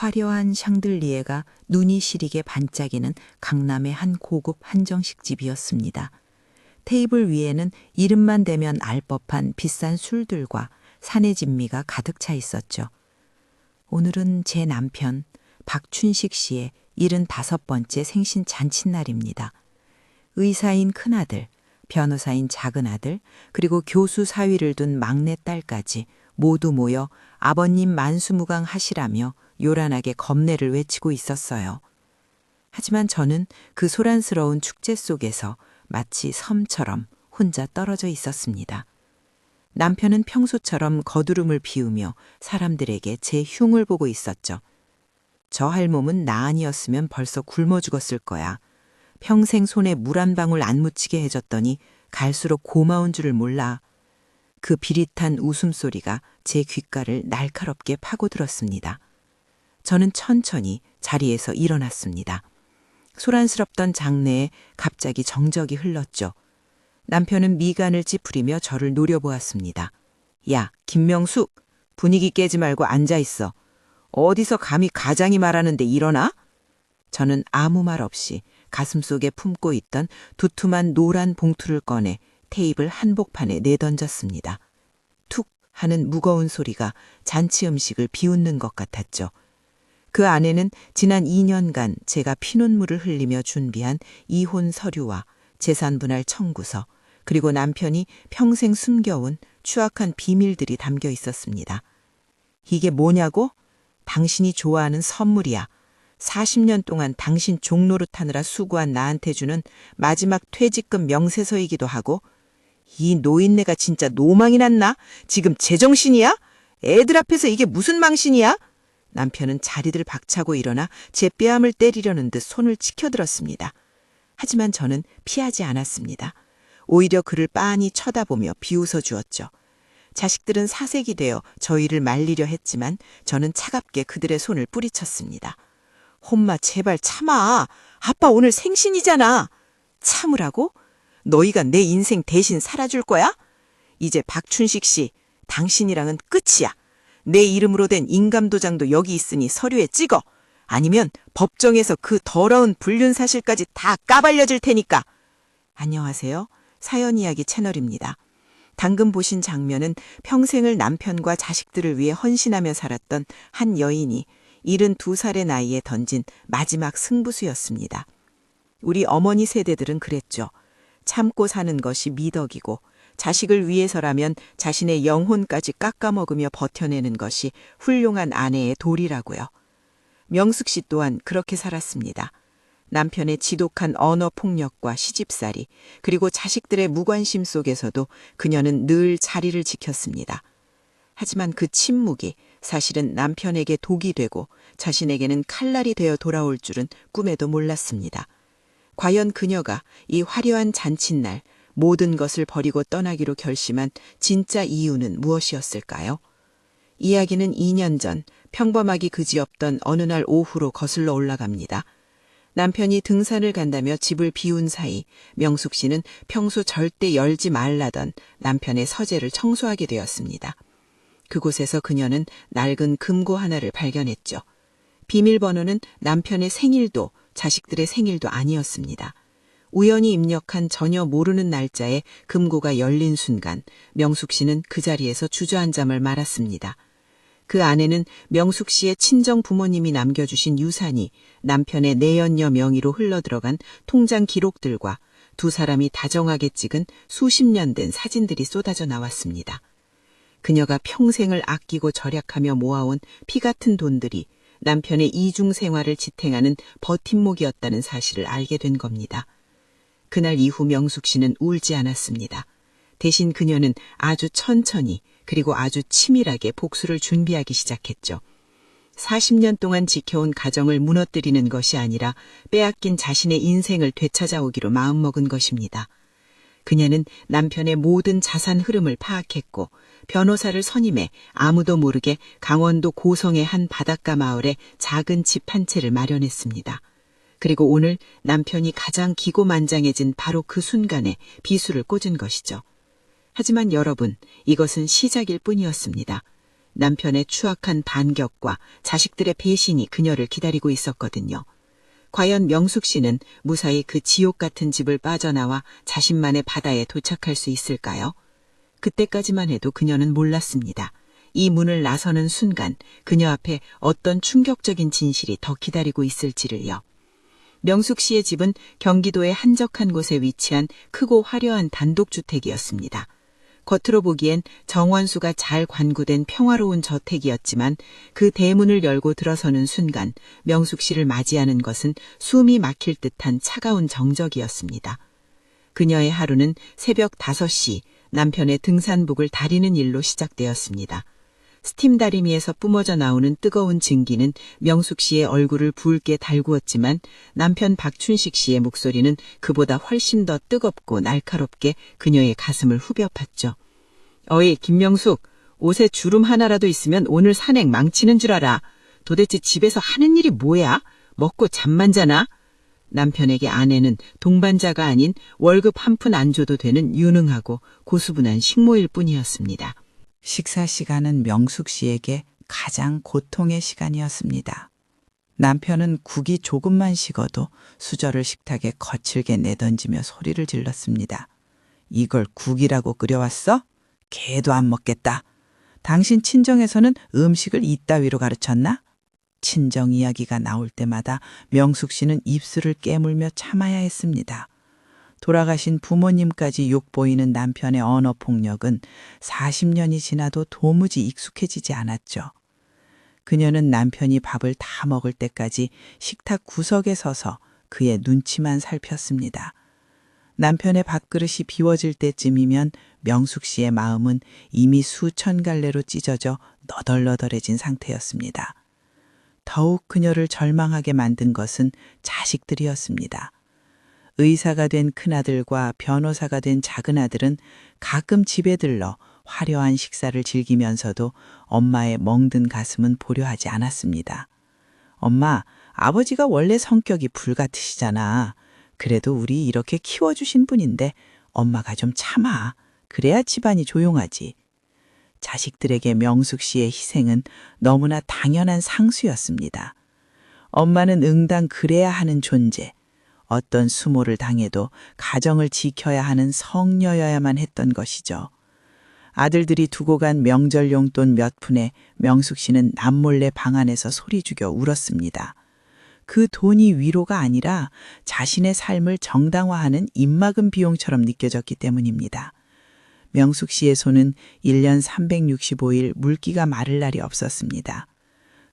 화려한 샹들리에가 눈이 시리게 반짝이는 강남의 한 고급 한정식 집이었습니다. 테이블 위에는 이름만 대면 알 법한 비싼 술들과 사내 진미가 가득 차 있었죠. 오늘은 제 남편 박춘식 씨의 75번째 생신 잔칫날입니다. 의사인 큰아들, 변호사인 작은아들, 그리고 교수 사위를 둔 막내딸까지 모두 모여 아버님 만수무강 하시라며 요란하게 겁내를 외치고 있었어요. 하지만 저는 그 소란스러운 축제 속에서 마치 섬처럼 혼자 떨어져 있었습니다. 남편은 평소처럼 거두름을 피우며 사람들에게 제 흉을 보고 있었죠. 저 할몸은 나 아니었으면 벌써 굶어 죽었을 거야. 평생 손에 물 한 방울 안 묻히게 해줬더니 갈수록 고마운 줄을 몰라. 그 비릿한 웃음소리가 제 귓가를 날카롭게 파고들었습니다. 저는 천천히 자리에서 일어났습니다. 소란스럽던 장내에 갑자기 정적이 흘렀죠. 남편은 미간을 찌푸리며 저를 노려보았습니다. 야, 김명숙, 분위기 깨지 말고 앉아있어. 어디서 감히 가장이 말하는데 일어나? 저는 아무 말 없이 가슴속에 품고 있던 두툼한 노란 봉투를 꺼내 테이블 한복판에 내던졌습니다. 툭 하는 무거운 소리가 잔치 음식을 비웃는 것 같았죠. 그 안에는 지난 2년간 제가 피눈물을 흘리며 준비한 이혼 서류와 재산분할 청구서, 그리고 남편이 평생 숨겨온 추악한 비밀들이 담겨 있었습니다. 이게 뭐냐고? 당신이 좋아하는 선물이야. 40년 동안 당신 종노릇하느라 수고한 나한테 주는 마지막 퇴직금 명세서이기도 하고. 이 노인네가 진짜 노망이 났나? 지금 제정신이야? 애들 앞에서 이게 무슨 망신이야? 남편은 자리들 박차고 일어나 제 뺨을 때리려는 듯 손을 치켜들었습니다. 하지만 저는 피하지 않았습니다. 오히려 그를 빤히 쳐다보며 비웃어 주었죠. 자식들은 사색이 되어 저희를 말리려 했지만 저는 차갑게 그들의 손을 뿌리쳤습니다. hom마 제발 참아. 아빠 오늘 생신이잖아. 참으라고? 너희가 내 인생 대신 살아줄 거야? 이제 박춘식 씨, 당신이랑은 끝이야. 내 이름으로 된 인감도장도 여기 있으니 서류에 찍어. 아니면 법정에서 그 더러운 불륜 사실까지 다 까발려질 테니까. 안녕하세요. 사연이야기 채널입니다. 방금 보신 장면은 평생을 남편과 자식들을 위해 헌신하며 살았던 한 여인이 72살의 나이에 던진 마지막 승부수였습니다. 우리 어머니 세대들은 그랬죠. 참고 사는 것이 미덕이고 자식을 위해서라면 자신의 영혼까지 깎아먹으며 버텨내는 것이 훌륭한 아내의 도리라고요. 명숙 씨 또한 그렇게 살았습니다. 남편의 지독한 언어폭력과 시집살이, 그리고 자식들의 무관심 속에서도 그녀는 늘 자리를 지켰습니다. 하지만 그 침묵이 사실은 남편에게 독이 되고 자신에게는 칼날이 되어 돌아올 줄은 꿈에도 몰랐습니다. 과연 그녀가 이 화려한 잔칫날 모든 것을 버리고 떠나기로 결심한 진짜 이유는 무엇이었을까요? 이야기는 2년 전 평범하기 그지없던 어느 날 오후로 거슬러 올라갑니다. 남편이 등산을 간다며 집을 비운 사이 명숙 씨는 평소 절대 열지 말라던 남편의 서재를 청소하게 되었습니다. 그곳에서 그녀는 낡은 금고 하나를 발견했죠. 비밀번호는 남편의 생일도 자식들의 생일도 아니었습니다. 우연히 입력한 전혀 모르는 날짜에 금고가 열린 순간 명숙 씨는 그 자리에서 주저앉음을 말았습니다. 그 안에는 명숙 씨의 친정 부모님이 남겨주신 유산이 남편의 내연녀 명의로 흘러들어간 통장 기록들과 두 사람이 다정하게 찍은 수십 년 된 사진들이 쏟아져 나왔습니다. 그녀가 평생을 아끼고 절약하며 모아온 피 같은 돈들이 남편의 이중 생활을 지탱하는 버팀목이었다는 사실을 알게 된 겁니다. 그날 이후 명숙 씨는 울지 않았습니다. 대신 그녀는 아주 천천히 그리고 아주 치밀하게 복수를 준비하기 시작했죠. 40년 동안 지켜온 가정을 무너뜨리는 것이 아니라 빼앗긴 자신의 인생을 되찾아오기로 마음먹은 것입니다. 그녀는 남편의 모든 자산 흐름을 파악했고 변호사를 선임해 아무도 모르게 강원도 고성의 한 바닷가 마을에 작은 집 한 채를 마련했습니다. 그리고 오늘 남편이 가장 기고만장해진 바로 그 순간에 비수를 꽂은 것이죠. 하지만 여러분, 이것은 시작일 뿐이었습니다. 남편의 추악한 반격과 자식들의 배신이 그녀를 기다리고 있었거든요. 과연 명숙 씨는 무사히 그 지옥 같은 집을 빠져나와 자신만의 바다에 도착할 수 있을까요? 그때까지만 해도 그녀는 몰랐습니다. 이 문을 나서는 순간 그녀 앞에 어떤 충격적인 진실이 더 기다리고 있을지를요. 명숙 씨의 집은 경기도의 한적한 곳에 위치한 크고 화려한 단독주택이었습니다. 겉으로 보기엔 정원수가 잘 관구된 평화로운 저택이었지만 그 대문을 열고 들어서는 순간 명숙 씨를 맞이하는 것은 숨이 막힐 듯한 차가운 정적이었습니다. 그녀의 하루는 새벽 5시 남편의 등산복을 다리는 일로 시작되었습니다. 스팀 다리미에서 뿜어져 나오는 뜨거운 증기는 명숙 씨의 얼굴을 붉게 달구었지만 남편 박춘식 씨의 목소리는 그보다 훨씬 더 뜨겁고 날카롭게 그녀의 가슴을 후벼 팠죠. 어이, 김명숙, 옷에 주름 하나라도 있으면 오늘 산행 망치는 줄 알아. 도대체 집에서 하는 일이 뭐야? 먹고 잠만 자나? 남편에게 아내는 동반자가 아닌 월급 한 푼 안 줘도 되는 유능하고 고수분한 식모일 뿐이었습니다. 식사 시간은 명숙 씨에게 가장 고통의 시간이었습니다. 남편은 국이 조금만 식어도 수저를 식탁에 거칠게 내던지며 소리를 질렀습니다. 이걸 국이라고 끓여왔어? 개도 안 먹겠다. 당신 친정에서는 음식을 이따위로 가르쳤나? 친정 이야기가 나올 때마다 명숙 씨는 입술을 깨물며 참아야 했습니다. 돌아가신 부모님까지 욕보이는 남편의 언어 폭력은 40년이 지나도 도무지 익숙해지지 않았죠. 그녀는 남편이 밥을 다 먹을 때까지 식탁 구석에 서서 그의 눈치만 살폈습니다. 남편의 밥그릇이 비워질 때쯤이면 명숙 씨의 마음은 이미 수천 갈래로 찢어져 너덜너덜해진 상태였습니다. 더욱 그녀를 절망하게 만든 것은 자식들이었습니다. 의사가 된 큰아들과 변호사가 된 작은아들은 가끔 집에 들러 화려한 식사를 즐기면서도 엄마의 멍든 가슴은 보려하지 않았습니다. 엄마, 아버지가 원래 성격이 불같으시잖아. 그래도 우리 이렇게 키워주신 분인데 엄마가 좀 참아. 그래야 집안이 조용하지. 자식들에게 명숙 씨의 희생은 너무나 당연한 상수였습니다. 엄마는 응당 그래야 하는 존재, 어떤 수모를 당해도 가정을 지켜야 하는 성녀여야만 했던 것이죠. 아들들이 두고 간 명절 용돈 몇 푼에 명숙 씨는 남몰래 방 안에서 소리 죽여 울었습니다. 그 돈이 위로가 아니라 자신의 삶을 정당화하는 입막음 비용처럼 느껴졌기 때문입니다. 명숙 씨의 손은 1년 365일 물기가 마를 날이 없었습니다.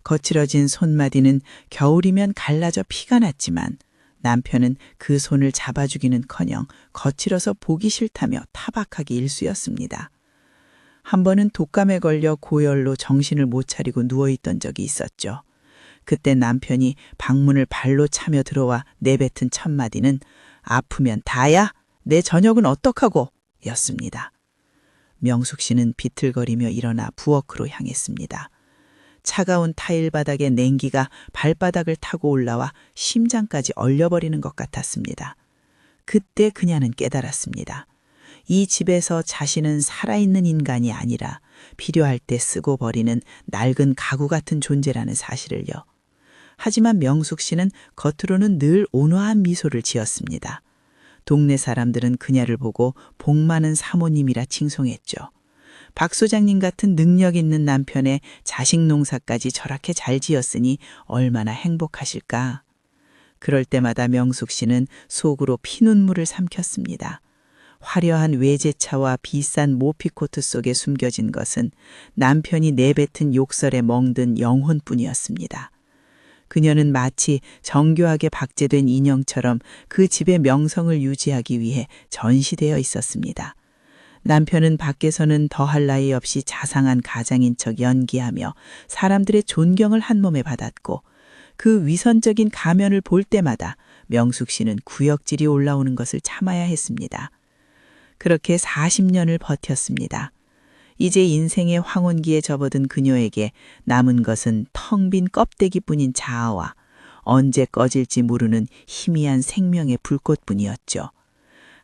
거칠어진 손마디는 겨울이면 갈라져 피가 났지만 남편은 그 손을 잡아주기는커녕 거칠어서 보기 싫다며 타박하기 일쑤였습니다. 한 번은 독감에 걸려 고열로 정신을 못 차리고 누워있던 적이 있었죠. 그때 남편이 방문을 발로 차며 들어와 내뱉은 첫마디는 아프면 다야? 내 저녁은 어떡하고? 였습니다. 명숙 씨는 비틀거리며 일어나 부엌으로 향했습니다. 차가운 타일 바닥의 냉기가 발바닥을 타고 올라와 심장까지 얼려버리는 것 같았습니다. 그때 그녀는 깨달았습니다. 이 집에서 자신은 살아있는 인간이 아니라 필요할 때 쓰고 버리는 낡은 가구 같은 존재라는 사실을요. 하지만 명숙 씨는 겉으로는 늘 온화한 미소를 지었습니다. 동네 사람들은 그녀를 보고 복 많은 사모님이라 칭송했죠. 박 소장님 같은 능력 있는 남편의 자식 농사까지 저렇게 잘 지었으니 얼마나 행복하실까. 그럴 때마다 명숙 씨는 속으로 피눈물을 삼켰습니다. 화려한 외제차와 비싼 모피코트 속에 숨겨진 것은 남편이 내뱉은 욕설에 멍든 영혼뿐이었습니다. 그녀는 마치 정교하게 박제된 인형처럼 그 집의 명성을 유지하기 위해 전시되어 있었습니다. 남편은 밖에서는 더할 나위 없이 자상한 가장인 척 연기하며 사람들의 존경을 한 몸에 받았고 그 위선적인 가면을 볼 때마다 명숙 씨는 구역질이 올라오는 것을 참아야 했습니다. 그렇게 40년을 버텼습니다. 이제 인생의 황혼기에 접어든 그녀에게 남은 것은 텅 빈 껍데기뿐인 자아와 언제 꺼질지 모르는 희미한 생명의 불꽃뿐이었죠.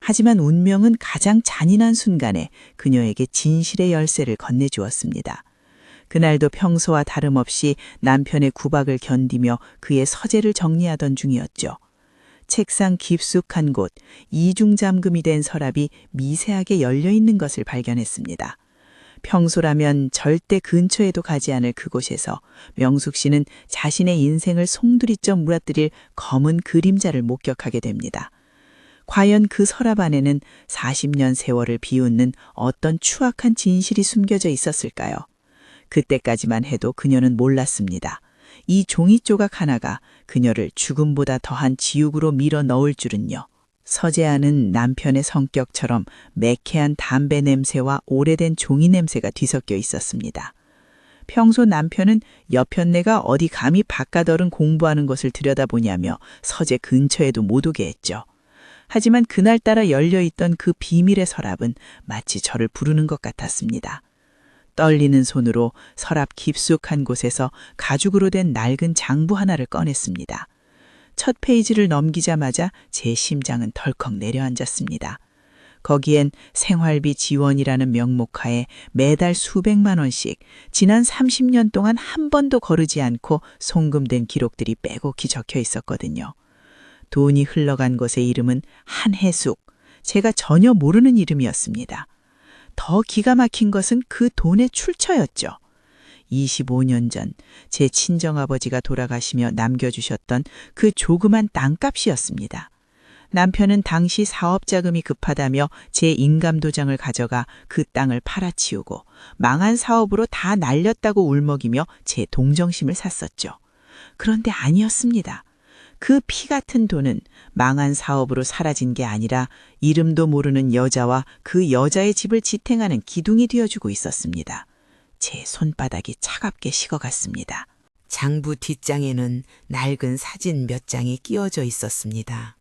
하지만 운명은 가장 잔인한 순간에 그녀에게 진실의 열쇠를 건네주었습니다. 그날도 평소와 다름없이 남편의 구박을 견디며 그의 서재를 정리하던 중이었죠. 책상 깊숙한 곳, 이중 잠금이 된 서랍이 미세하게 열려 있는 것을 발견했습니다. 평소라면 절대 근처에도 가지 않을 그곳에서 명숙 씨는 자신의 인생을 송두리째 무너뜨릴 검은 그림자를 목격하게 됩니다. 과연 그 서랍 안에는 40년 세월을 비웃는 어떤 추악한 진실이 숨겨져 있었을까요? 그때까지만 해도 그녀는 몰랐습니다. 이 종이 조각 하나가 그녀를 죽음보다 더한 지옥으로 밀어 넣을 줄은요. 서재 안은 남편의 성격처럼 매캐한 담배 냄새와 오래된 종이 냄새가 뒤섞여 있었습니다. 평소 남편은 여편네가 어디 감히 바깥어른 공부하는 것을 들여다보냐며 서재 근처에도 못 오게 했죠. 하지만 그날따라 열려있던 그 비밀의 서랍은 마치 저를 부르는 것 같았습니다. 떨리는 손으로 서랍 깊숙한 곳에서 가죽으로 된 낡은 장부 하나를 꺼냈습니다. 첫 페이지를 넘기자마자 제 심장은 덜컥 내려앉았습니다. 거기엔 생활비 지원이라는 명목하에 매달 수백만 원씩 지난 30년 동안 한 번도 거르지 않고 송금된 기록들이 빼곡히 적혀 있었거든요. 돈이 흘러간 곳의 이름은 한해숙, 제가 전혀 모르는 이름이었습니다. 더 기가 막힌 것은 그 돈의 출처였죠. 25년 전 제 친정아버지가 돌아가시며 남겨주셨던 그 조그만 땅값이었습니다. 남편은 당시 사업자금이 급하다며 제 인감도장을 가져가 그 땅을 팔아치우고 망한 사업으로 다 날렸다고 울먹이며 제 동정심을 샀었죠. 그런데 아니었습니다. 그 피 같은 돈은 망한 사업으로 사라진 게 아니라 이름도 모르는 여자와 그 여자의 집을 지탱하는 기둥이 되어주고 있었습니다. 제 손바닥이 차갑게 식어갔습니다. 장부 뒷장에는 낡은 사진 몇 장이 끼워져 있었습니다.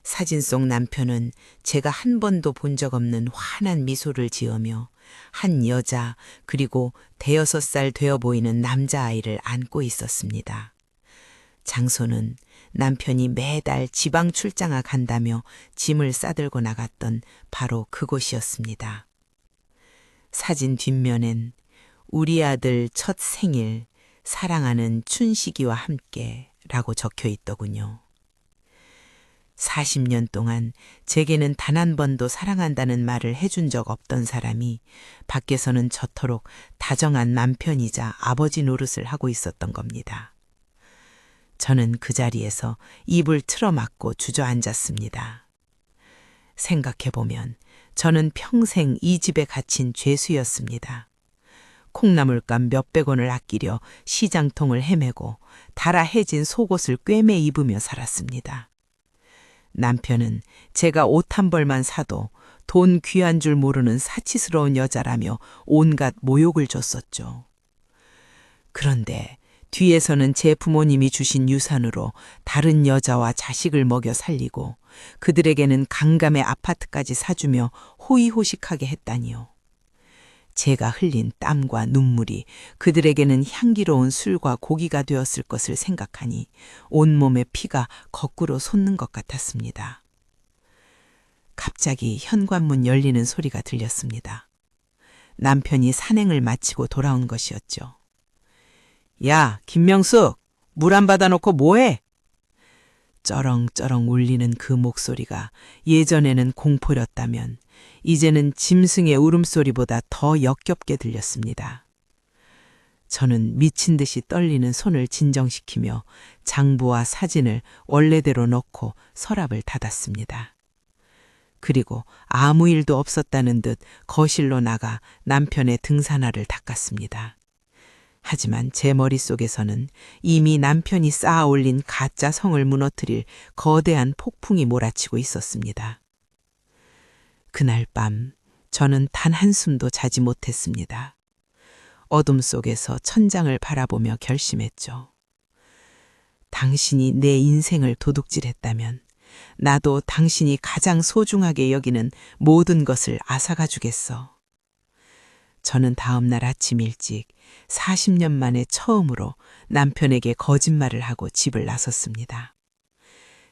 사진 속 남편은 제가 한 번도 본 적 없는 환한 미소를 지으며 한 여자 그리고 5살 되어 보이는 남자아이를 안고 있었습니다. 장소는 남편이 매달 지방 출장을 간다며 짐을 싸들고 나갔던 바로 그곳이었습니다. 사진 뒷면엔 우리 아들 첫 생일 사랑하는 춘식이와 함께 라고 적혀 있더군요. 40년 동안 제게는 단 한 번도 사랑한다는 말을 해준 적 없던 사람이 밖에서는 저토록 다정한 남편이자 아버지 노릇을 하고 있었던 겁니다. 저는 그 자리에서 입을 틀어막고 주저앉았습니다. 생각해보면 저는 평생 이 집에 갇힌 죄수였습니다. 콩나물값 몇백 원을 아끼려 시장통을 헤매고 달아해진 속옷을 꿰매 입으며 살았습니다. 남편은 제가 옷 한 벌만 사도 돈 귀한 줄 모르는 사치스러운 여자라며 온갖 모욕을 줬었죠. 그런데 뒤에서는 제 부모님이 주신 유산으로 다른 여자와 자식을 먹여 살리고 그들에게는 강감의 아파트까지 사주며 호의호식하게 했다니요. 제가 흘린 땀과 눈물이 그들에게는 향기로운 술과 고기가 되었을 것을 생각하니 온몸에 피가 거꾸로 솟는 것 같았습니다. 갑자기 현관문 열리는 소리가 들렸습니다. 남편이 산행을 마치고 돌아온 것이었죠. 야, 김명숙, 물 안 받아놓고 뭐해? 쩌렁쩌렁 울리는 그 목소리가 예전에는 공포였다면 이제는 짐승의 울음소리보다 더 역겹게 들렸습니다. 저는 미친 듯이 떨리는 손을 진정시키며 장부와 사진을 원래대로 넣고 서랍을 닫았습니다. 그리고 아무 일도 없었다는 듯 거실로 나가 남편의 등산화를 닦았습니다. 하지만 제 머릿속에서는 이미 남편이 쌓아 올린 가짜 성을 무너뜨릴 거대한 폭풍이 몰아치고 있었습니다. 그날 밤 저는 단 한숨도 자지 못했습니다. 어둠 속에서 천장을 바라보며 결심했죠. 당신이 내 인생을 도둑질했다면 나도 당신이 가장 소중하게 여기는 모든 것을 앗아가 주겠어. 저는 다음 날 아침 일찍 40년 만에 처음으로 남편에게 거짓말을 하고 집을 나섰습니다.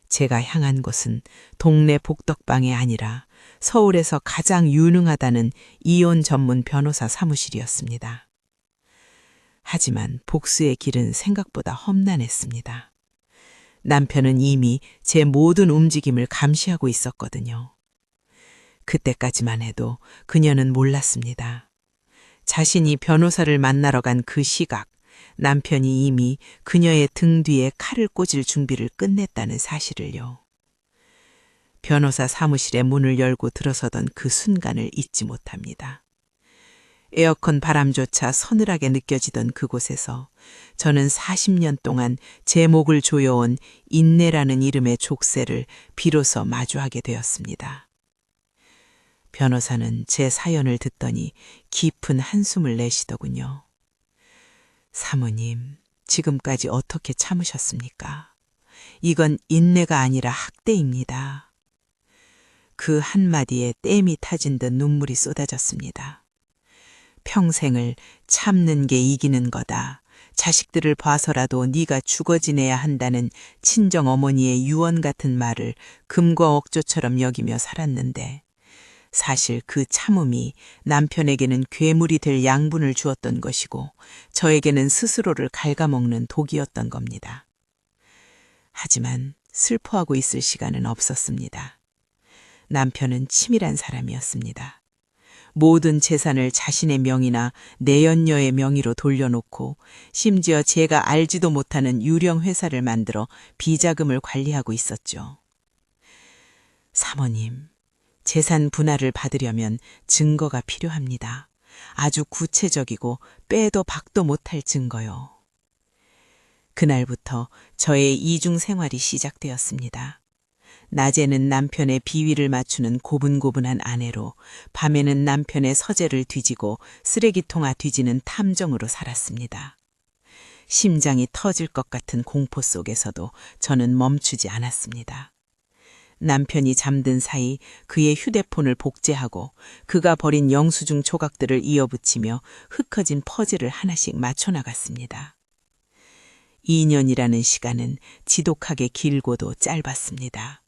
제가 향한 곳은 동네 복덕방이 아니라 서울에서 가장 유능하다는 이혼 전문 변호사 사무실이었습니다. 하지만 복수의 길은 생각보다 험난했습니다. 남편은 이미 제 모든 움직임을 감시하고 있었거든요. 그때까지만 해도 그녀는 몰랐습니다. 자신이 변호사를 만나러 간 그 시각, 남편이 이미 그녀의 등 뒤에 칼을 꽂을 준비를 끝냈다는 사실을요. 변호사 사무실의 문을 열고 들어서던 그 순간을 잊지 못합니다. 에어컨 바람조차 서늘하게 느껴지던 그곳에서 저는 40년 동안 제 목을 조여온 인내라는 이름의 족쇄를 비로소 마주하게 되었습니다. 변호사는 제 사연을 듣더니 깊은 한숨을 내쉬더군요. 사모님, 지금까지 어떻게 참으셨습니까? 이건 인내가 아니라 학대입니다. 그 한마디에 댐이 타진 듯 눈물이 쏟아졌습니다. 평생을 참는 게 이기는 거다. 자식들을 봐서라도 네가 죽어 지내야 한다는 친정 어머니의 유언 같은 말을 금과 억조처럼 여기며 살았는데 사실 그 참음이 남편에게는 괴물이 될 양분을 주었던 것이고 저에게는 스스로를 갉아먹는 독이었던 겁니다. 하지만 슬퍼하고 있을 시간은 없었습니다. 남편은 치밀한 사람이었습니다. 모든 재산을 자신의 명의나 내연녀의 명의로 돌려놓고 심지어 제가 알지도 못하는 유령 회사를 만들어 비자금을 관리하고 있었죠. 사모님, 재산 분할을 받으려면 증거가 필요합니다. 아주 구체적이고 빼도 박도 못할 증거요. 그날부터 저의 이중 생활이 시작되었습니다. 낮에는 남편의 비위를 맞추는 고분고분한 아내로, 밤에는 남편의 서재를 뒤지고 쓰레기통 앞 뒤지는 탐정으로 살았습니다. 심장이 터질 것 같은 공포 속에서도 저는 멈추지 않았습니다. 남편이 잠든 사이 그의 휴대폰을 복제하고 그가 버린 영수증 조각들을 이어붙이며 흩어진 퍼즐을 하나씩 맞춰나갔습니다. 2년이라는 시간은 지독하게 길고도 짧았습니다.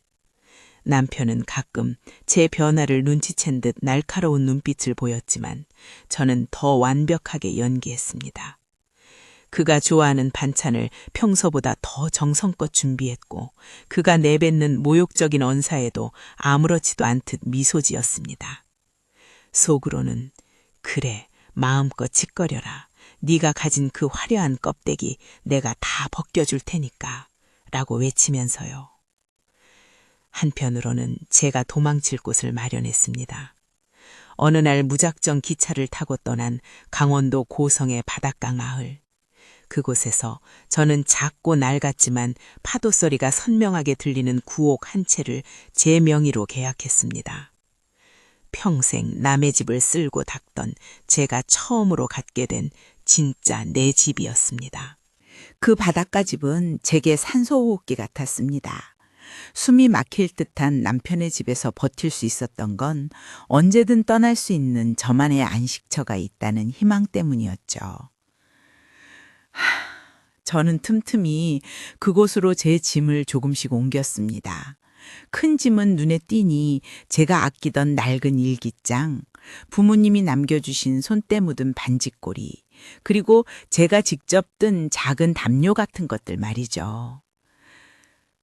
남편은 가끔 제 변화를 눈치챈 듯 날카로운 눈빛을 보였지만 저는 더 완벽하게 연기했습니다. 그가 좋아하는 반찬을 평소보다 더 정성껏 준비했고 그가 내뱉는 모욕적인 언사에도 아무렇지도 않듯 미소 지었습니다. 속으로는 그래, 마음껏 짓거려라. 네가 가진 그 화려한 껍데기 내가 다 벗겨줄 테니까 라고 외치면서요. 한편으로는 제가 도망칠 곳을 마련했습니다. 어느 날 무작정 기차를 타고 떠난 강원도 고성의 바닷가 마을. 그곳에서 저는 작고 낡았지만 파도 소리가 선명하게 들리는 구옥 한 채를 제 명의로 계약했습니다. 평생 남의 집을 쓸고 닦던 제가 처음으로 갖게 된 진짜 내 집이었습니다. 그 바닷가 집은 제게 산소호흡기 같았습니다. 숨이 막힐 듯한 남편의 집에서 버틸 수 있었던 건 언제든 떠날 수 있는 저만의 안식처가 있다는 희망 때문이었죠. 저는 틈틈이 그곳으로 제 짐을 조금씩 옮겼습니다. 큰 짐은 눈에 띄니 제가 아끼던 낡은 일기장, 부모님이 남겨주신 손때 묻은 반지꼬리, 그리고 제가 직접 뜬 작은 담요 같은 것들 말이죠.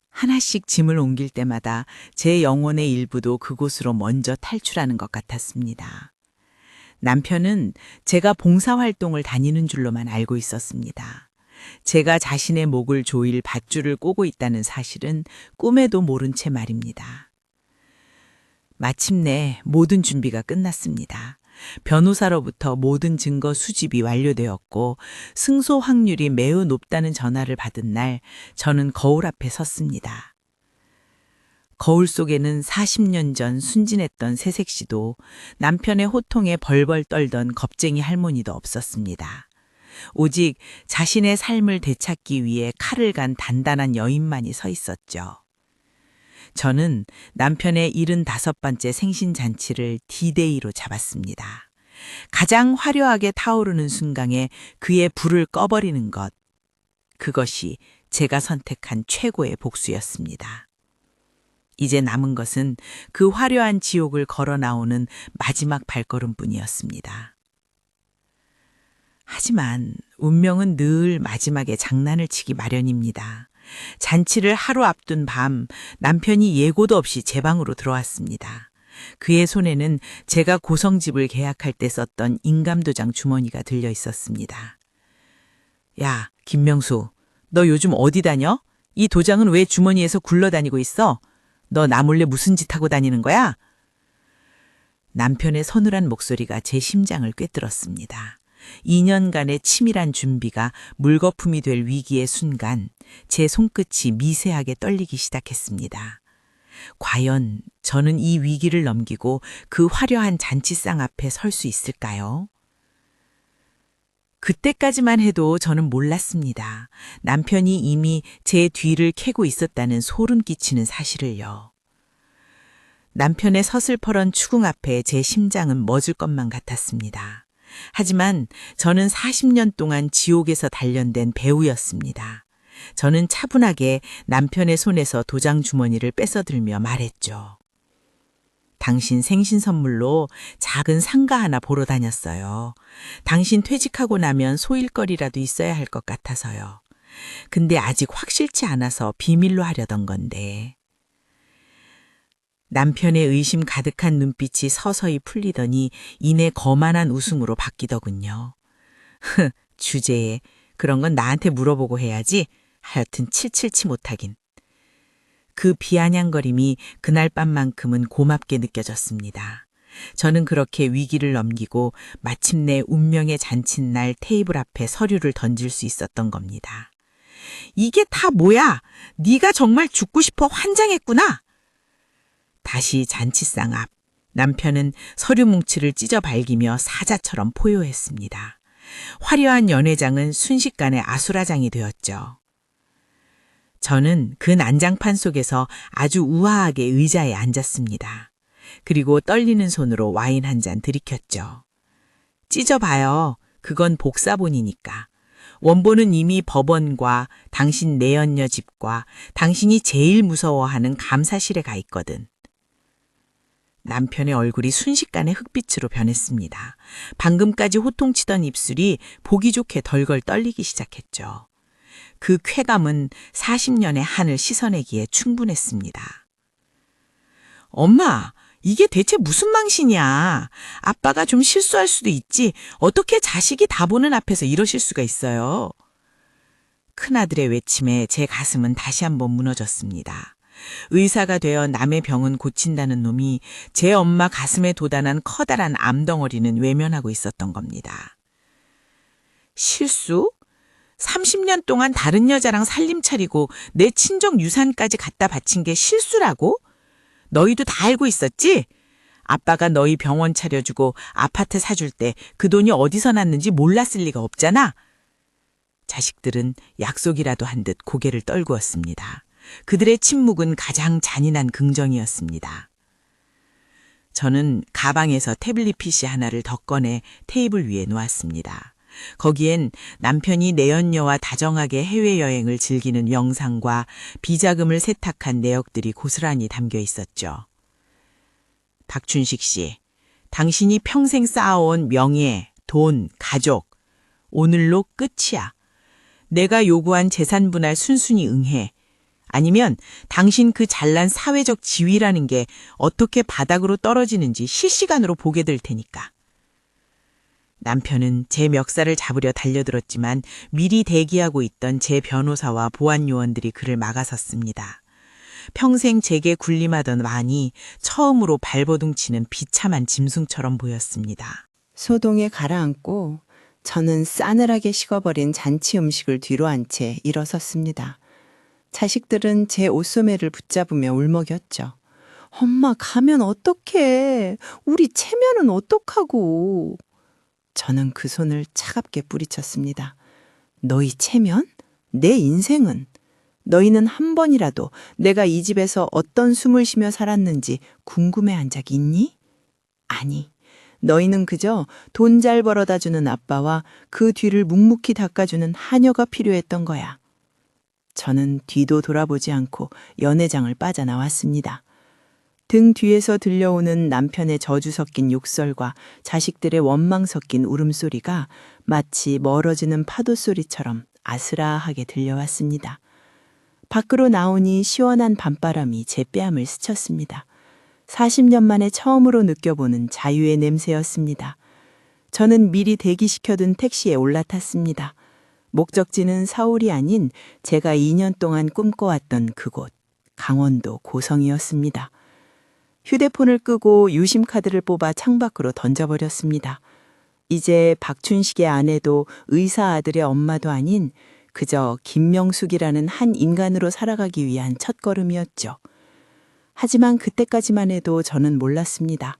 하나씩 짐을 옮길 때마다 제 영혼의 일부도 그곳으로 먼저 탈출하는 것 같았습니다. 남편은 제가 봉사활동을 다니는 줄로만 알고 있었습니다. 제가 자신의 목을 조일 밧줄을 꼬고 있다는 사실은 꿈에도 모른 채 말입니다. 마침내 모든 준비가 끝났습니다. 변호사로부터 모든 증거 수집이 완료되었고 승소 확률이 매우 높다는 전화를 받은 날 저는 거울 앞에 섰습니다. 거울 속에는 40년 전 순진했던 새색시도 남편의 호통에 벌벌 떨던 겁쟁이 할머니도 없었습니다. 오직 자신의 삶을 되찾기 위해 칼을 간 단단한 여인만이 서 있었죠. 저는 남편의 75번째 생신잔치를 D-Day로 잡았습니다. 가장 화려하게 타오르는 순간에 그의 불을 꺼버리는 것. 그것이 제가 선택한 최고의 복수였습니다. 이제 남은 것은 그 화려한 지옥을 걸어 나오는 마지막 발걸음뿐이었습니다. 하지만 운명은 늘 마지막에 장난을 치기 마련입니다. 잔치를 하루 앞둔 밤 남편이 예고도 없이 제 방으로 들어왔습니다. 그의 손에는 제가 고성집을 계약할 때 썼던 인감도장 주머니가 들려 있었습니다. 야, 김명수, 너 요즘 어디 다녀? 이 도장은 왜 주머니에서 굴러다니고 있어? 너 나 몰래 무슨 짓 하고 다니는 거야? 남편의 서늘한 목소리가 제 심장을 꿰뚫었습니다. 2년간의 치밀한 준비가 물거품이 될 위기의 순간 제 손끝이 미세하게 떨리기 시작했습니다. 과연 저는 이 위기를 넘기고 그 화려한 잔치상 앞에 설 수 있을까요? 그때까지만 해도 저는 몰랐습니다. 남편이 이미 제 뒤를 캐고 있었다는 소름 끼치는 사실을요. 남편의 서슬퍼런 추궁 앞에 제 심장은 멎을 것만 같았습니다. 하지만 저는 40년 동안 지옥에서 단련된 배우였습니다. 저는 차분하게 남편의 손에서 도장 주머니를 뺏어들며 말했죠. 당신 생신 선물로 작은 상가 하나 보러 다녔어요. 당신 퇴직하고 나면 소일거리라도 있어야 할 것 같아서요. 근데 아직 확실치 않아서 비밀로 하려던 건데. 남편의 의심 가득한 눈빛이 서서히 풀리더니 이내 거만한 웃음으로 바뀌더군요. 주제에 그런 건 나한테 물어보고 해야지. 하여튼 칠칠치 못하긴. 그 비아냥거림이 그날 밤만큼은 고맙게 느껴졌습니다. 저는 그렇게 위기를 넘기고 마침내 운명의 잔칫날 테이블 앞에 서류를 던질 수 있었던 겁니다. 이게 다 뭐야? 네가 정말 죽고 싶어 환장했구나. 다시 잔치상 앞. 남편은 서류 뭉치를 찢어 발기며 사자처럼 포효했습니다. 화려한 연회장은 순식간에 아수라장이 되었죠. 저는 그 난장판 속에서 아주 우아하게 의자에 앉았습니다. 그리고 떨리는 손으로 와인 한 잔 들이켰죠. 찢어봐요. 그건 복사본이니까. 원본은 이미 법원과 당신 내연녀 집과 당신이 제일 무서워하는 감사실에 가 있거든. 남편의 얼굴이 순식간에 흑빛으로 변했습니다. 방금까지 호통치던 입술이 보기 좋게 덜덜 떨리기 시작했죠. 그 쾌감은 40년의 한을 씻어내기에 충분했습니다. 엄마, 이게 대체 무슨 망신이야? 아빠가 좀 실수할 수도 있지. 어떻게 자식이 다 보는 앞에서 이러실 수가 있어요? 큰아들의 외침에 제 가슴은 다시 한번 무너졌습니다. 의사가 되어 남의 병은 고친다는 놈이 제 엄마 가슴에 돋아난 커다란 암덩어리는 외면하고 있었던 겁니다. 실수? 30년 동안 다른 여자랑 살림 차리고 내 친정 유산까지 갖다 바친 게 실수라고? 너희도 다 알고 있었지? 아빠가 너희 병원 차려주고 아파트 사줄 때 그 돈이 어디서 났는지 몰랐을 리가 없잖아. 자식들은 약속이라도 한 듯 고개를 떨구었습니다. 그들의 침묵은 가장 잔인한 긍정이었습니다. 저는 가방에서 태블릿 PC 하나를 더 꺼내 테이블 위에 놓았습니다. 거기엔 남편이 내연녀와 다정하게 해외여행을 즐기는 영상과 비자금을 세탁한 내역들이 고스란히 담겨 있었죠. 박춘식 씨, 당신이 평생 쌓아온 명예, 돈, 가족, 오늘로 끝이야. 내가 요구한 재산 분할 순순히 응해. 아니면 당신 그 잘난 사회적 지위라는 게 어떻게 바닥으로 떨어지는지 실시간으로 보게 될 테니까. 남편은 제 멱살을 잡으려 달려들었지만 미리 대기하고 있던 제 변호사와 보안 요원들이 그를 막아섰습니다. 평생 제게 군림하던 완이 처음으로 발버둥치는 비참한 짐승처럼 보였습니다. 소동에 가라앉고 저는 싸늘하게 식어버린 잔치 음식을 뒤로 한 채 일어섰습니다. 자식들은 제 옷소매를 붙잡으며 울먹였죠. 엄마 가면 어떡해. 우리 체면은 어떡하고. 저는 그 손을 차갑게 뿌리쳤습니다. 너희 체면? 내 인생은? 너희는 한 번이라도 내가 이 집에서 어떤 숨을 쉬며 살았는지 궁금해한 적 있니? 아니, 너희는 그저 돈 잘 벌어다 주는 아빠와 그 뒤를 묵묵히 닦아주는 하녀가 필요했던 거야. 저는 뒤도 돌아보지 않고 연회장을 빠져나왔습니다. 등 뒤에서 들려오는 남편의 저주 섞인 욕설과 자식들의 원망 섞인 울음소리가 마치 멀어지는 파도 소리처럼 아스라하게 들려왔습니다. 밖으로 나오니 시원한 밤바람이 제 뺨을 스쳤습니다. 40년 만에 처음으로 느껴보는 자유의 냄새였습니다. 저는 미리 대기시켜둔 택시에 올라탔습니다. 목적지는 서울이 아닌 제가 2년 동안 꿈꿔왔던 그곳, 강원도 고성이었습니다. 휴대폰을 끄고 유심카드를 뽑아 창밖으로 던져버렸습니다. 이제 박춘식의 아내도 의사 아들의 엄마도 아닌 그저 김명숙이라는 한 인간으로 살아가기 위한 첫걸음이었죠. 하지만 그때까지만 해도 저는 몰랐습니다.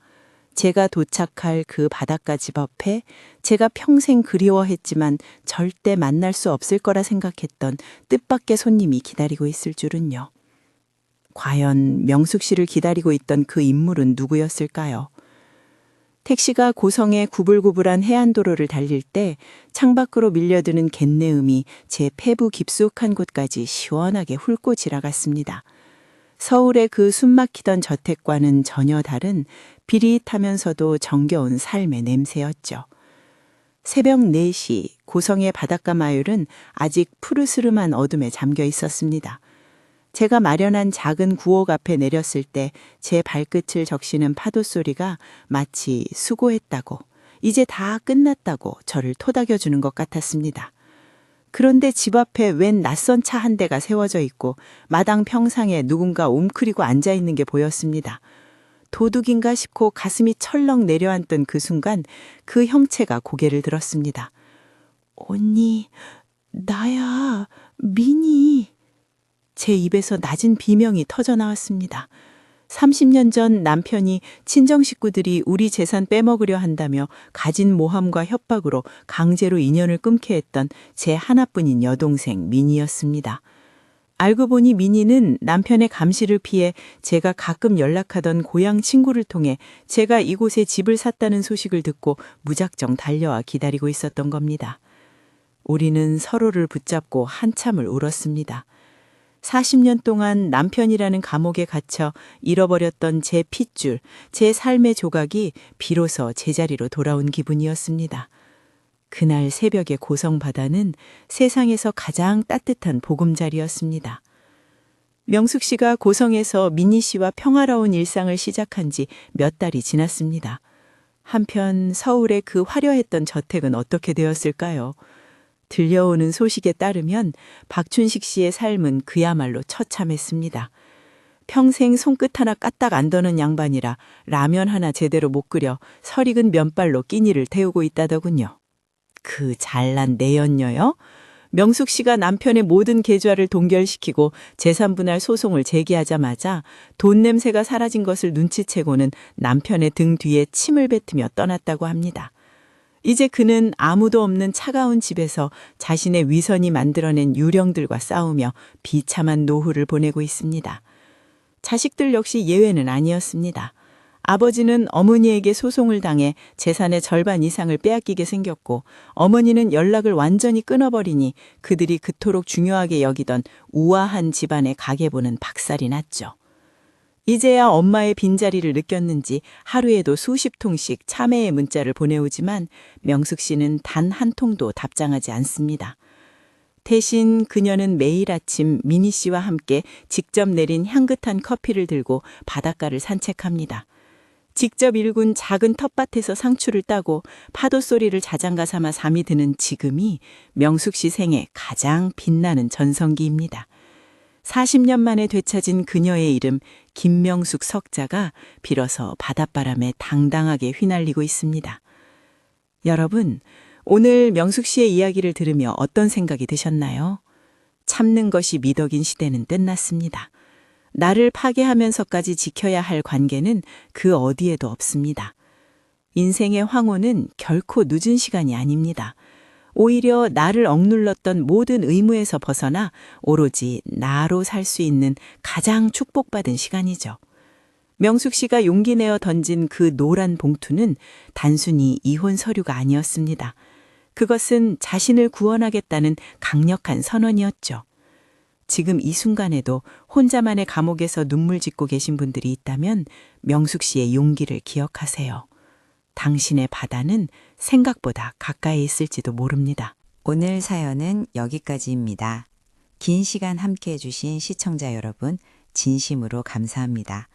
제가 도착할 그 바닷가 집 앞에 제가 평생 그리워했지만 절대 만날 수 없을 거라 생각했던 뜻밖의 손님이 기다리고 있을 줄은요. 과연 명숙 씨를 기다리고 있던 그 인물은 누구였을까요? 택시가 고성의 구불구불한 해안도로를 달릴 때 창밖으로 밀려드는 갯내음이 제 폐부 깊숙한 곳까지 시원하게 훑고 지나갔습니다. 서울의 그 숨막히던 저택과는 전혀 다른 비릿하면서도 정겨운 삶의 냄새였죠. 새벽 4시 고성의 바닷가 마을은 아직 푸르스름한 어둠에 잠겨 있었습니다. 제가 마련한 작은 구옥 앞에 내렸을 때 제 발끝을 적시는 파도 소리가 마치 수고했다고, 이제 다 끝났다고 저를 토닥여주는 것 같았습니다. 그런데 집 앞에 웬 낯선 차 한 대가 세워져 있고 마당 평상에 누군가 웅크리고 앉아있는 게 보였습니다. 도둑인가 싶고 가슴이 철렁 내려앉던 그 순간 그 형체가 고개를 들었습니다. 언니, 나야, 미니. 제 입에서 낮은 비명이 터져 나왔습니다. 30년 전 남편이 친정 식구들이 우리 재산 빼먹으려 한다며 가진 모함과 협박으로 강제로 인연을 끊게 했던 제 하나뿐인 여동생 미니였습니다. 알고 보니 미니는 남편의 감시를 피해 제가 가끔 연락하던 고향 친구를 통해 제가 이곳에 집을 샀다는 소식을 듣고 무작정 달려와 기다리고 있었던 겁니다. 우리는 서로를 붙잡고 한참을 울었습니다. 40년 동안 남편이라는 감옥에 갇혀 잃어버렸던 제 핏줄, 제 삶의 조각이 비로소 제자리로 돌아온 기분이었습니다. 그날 새벽의 고성 바다는 세상에서 가장 따뜻한 보금자리였습니다. 명숙 씨가 고성에서 미니 씨와 평화로운 일상을 시작한 지 몇 달이 지났습니다. 한편 서울의 그 화려했던 저택은 어떻게 되었을까요? 들려오는 소식에 따르면 박춘식 씨의 삶은 그야말로 처참했습니다. 평생 손끝 하나 까딱 안 더는 양반이라 라면 하나 제대로 못 끓여 설익은 면발로 끼니를 태우고 있다더군요. 그 잘난 내연녀요? 명숙 씨가 남편의 모든 계좌를 동결시키고 재산분할 소송을 제기하자마자 돈 냄새가 사라진 것을 눈치채고는 남편의 등 뒤에 침을 뱉으며 떠났다고 합니다. 이제 그는 아무도 없는 차가운 집에서 자신의 위선이 만들어낸 유령들과 싸우며 비참한 노후를 보내고 있습니다. 자식들 역시 예외는 아니었습니다. 아버지는 어머니에게 소송을 당해 재산의 절반 이상을 빼앗기게 생겼고 어머니는 연락을 완전히 끊어버리니 그들이 그토록 중요하게 여기던 우아한 집안의 가계부는 박살이 났죠. 이제야 엄마의 빈자리를 느꼈는지 하루에도 수십 통씩 참회의 문자를 보내오지만 명숙 씨는 단 한 통도 답장하지 않습니다. 대신 그녀는 매일 아침 미니 씨와 함께 직접 내린 향긋한 커피를 들고 바닷가를 산책합니다. 직접 일군 작은 텃밭에서 상추를 따고 파도 소리를 자장가 삼아 잠이 드는 지금이 명숙 씨 생애 가장 빛나는 전성기입니다. 40년 만에 되찾은 그녀의 이름 김명숙 석자가 비로소 바닷바람에 당당하게 휘날리고 있습니다. 여러분, 오늘 명숙 씨의 이야기를 들으며 어떤 생각이 드셨나요? 참는 것이 미덕인 시대는 끝났습니다. 나를 파괴하면서까지 지켜야 할 관계는 그 어디에도 없습니다. 인생의 황혼은 결코 늦은 시간이 아닙니다. 오히려 나를 억눌렀던 모든 의무에서 벗어나 오로지 나로 살 수 있는 가장 축복받은 시간이죠. 명숙 씨가 용기 내어 던진 그 노란 봉투는 단순히 이혼 서류가 아니었습니다. 그것은 자신을 구원하겠다는 강력한 선언이었죠. 지금 이 순간에도 혼자만의 감옥에서 눈물 짓고 계신 분들이 있다면 명숙 씨의 용기를 기억하세요. 당신의 바다는 생각보다 가까이 있을지도 모릅니다. 오늘 사연은 여기까지입니다. 긴 시간 함께 해주신 시청자 여러분, 진심으로 감사합니다.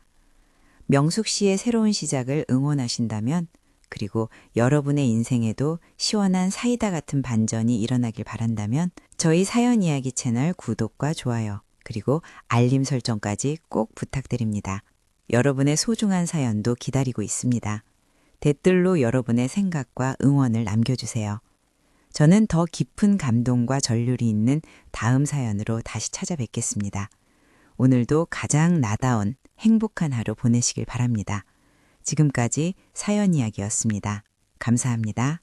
명숙 씨의 새로운 시작을 응원하신다면, 그리고 여러분의 인생에도 시원한 사이다 같은 반전이 일어나길 바란다면, 저희 사연 이야기 채널 구독과 좋아요, 그리고 알림 설정까지 꼭 부탁드립니다. 여러분의 소중한 사연도 기다리고 있습니다. 댓글로 여러분의 생각과 응원을 남겨주세요. 저는 더 깊은 감동과 전율이 있는 다음 사연으로 다시 찾아뵙겠습니다. 오늘도 가장 나다운 행복한 하루 보내시길 바랍니다. 지금까지 사연 이야기였습니다. 감사합니다.